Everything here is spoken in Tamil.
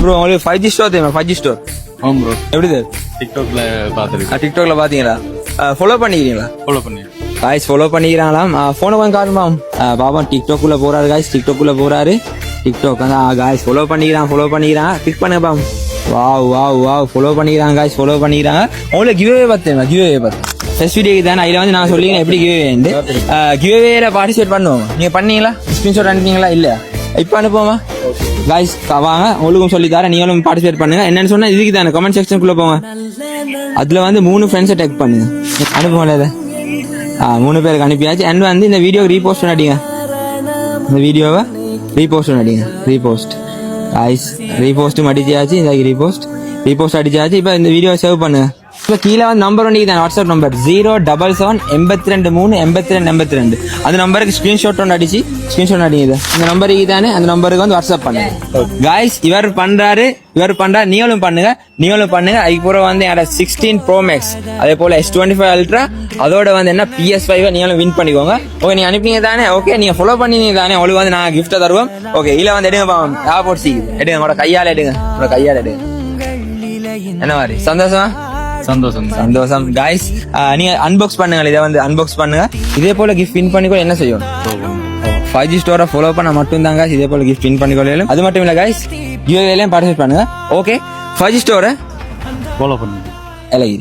ப்ரோ உங்களுக்கு 5G ஸ்டோர் தெரியுமா? 5G ஸ்டோர் ப்ரோ எப்படி இது? டிக்டாக்ல பார்த்துருக்கேன். டிக்டாக்ல பாத்தீங்களா? ஃபாலோ பண்ணிக்கிறீங்களா? ஃபாலோ பண்ணி காய்ஸ் ஃபாலோ பண்ணிக்கிறாங்களாம். ஃபோனை கொஞ்சம் காட்டுமா பாபா? டிக்டாக்குள்ள போறாரு காய்ஸ், டிக்டாக்குள்ள போறாரு. டிக்டாக் காய்ஸ் ஃபாலோ பண்ணிக்கிறான். கிளிக் பண்ணுங்க பாம். வாவ் வாவ் வாவ் ஃபாலோ பண்ணிக்கிறாங்க காய்ஸ், ஃபாலோ பண்ணிக்கிறாங்க. உங்களுக்கு கிவ்அவே பார்த்தேன், கிவ்அவே பார்த்தேன் ஃபர்ஸ்ட் வீடியோக்கு தானே. அதில் வந்து நான் சொல்லிங்க எப்படி கிவ்அவே கிவ்அவேல பார்ட்டிசிபேட் பண்ணுவோம். நீங்க பண்ணீங்களா? ஸ்கிரீன்ஷாட் அனுப்பிங்களா? இல்ல இப்போ அனுப்புவோமா காய்ஸ்? வாங்க உங்களுக்கும் சொல்லி தரேன், நீங்களும் பார்ட்டிசிபேட் பண்ணுங்க. என்னன்னு சொன்னா இதுக்கு தானே கமெண்ட் செக்ஷனுக்குள்ள போங்க. அதுல வந்து 3 ஃப்ரெண்ட்ஸை டேக் பண்ணுங்க. அனுப்புவோம்ல இதை 3 பேருக்கு அனுப்பியாச்சு. அண்ட் வந்து இந்த வீடியோ ரீபோஸ்ட் பண்ணிட்டீங்க, இந்த வீடியோவை ரீபோஸ்ட் பண்ணிட்டீங்க. ரீபோஸ்ட் காய்ஸ், ரீபோஸ்ட் அடிச்சாச்சு. இந்த ரீபோஸ்ட் அடிச்சாச்சு. இப்போ இந்த வீடியோ சேவ் பண்ணுங்க. இப்போ கீழே வந்து நம்பர் ஒன்று தான், வாட்ஸ்அப் நம்பர் 07782 அந்த நம்பருக்கு ஸ்கிரீன்ஷாட் ஒன்று அடிச்சு அடிக்குது. இந்த நம்பருக்கு தானே, அந்த நம்பருக்கு வந்து வாட்ஸ்அப் பண்ணுங்க காய்ஸ். இவர் பண்றாரு, நீங்களும் பண்ணுங்க. அதுக்கப்புறம் வந்து 16 Pro Max, அதே போல S25 Ultra, அதோட வந்து என்ன PS5 நீங்களும் வின் பண்ணிக்கோங்க. ஓகே, நீங்க அனுப்பிங்க தானே? ஓகே, நீங்க ஃபாலோ பண்ணீங்க தானே? உங்களுக்கு வந்து நான் கிஃப்ட் தருவோம். ஓகே, இதுல வந்து எடுங்க பாவம், போட்டு எடுங்க, உங்களோட கையால எடுங்க. என்ன மாதிரி சந்தோஷம் காய்ஸ். நீங்க அன்பாக்ஸ் பண்ணுங்க, இதை வந்து அன்பாக்ஸ் பண்ணுங்க. இதே போல கிஃப்ட் வின் பண்ணிக்கோ. என்ன செய்யும்? 5G ஸ்டோரை ஃபாலோ பண்ண மட்டும் தான் காய்ஸ் இதே போல கிஃப்ட் வின் பண்ணிக்கொள்ளும். அது மட்டும் இல்ல காய்ஸ், கிவ்அவேலயும் பார்ட்டிசிபேட் பண்ணுங்க. ஓகே, 5G ஸ்டோரை ஃபாலோ பண்ணுங்க. எல்லாம்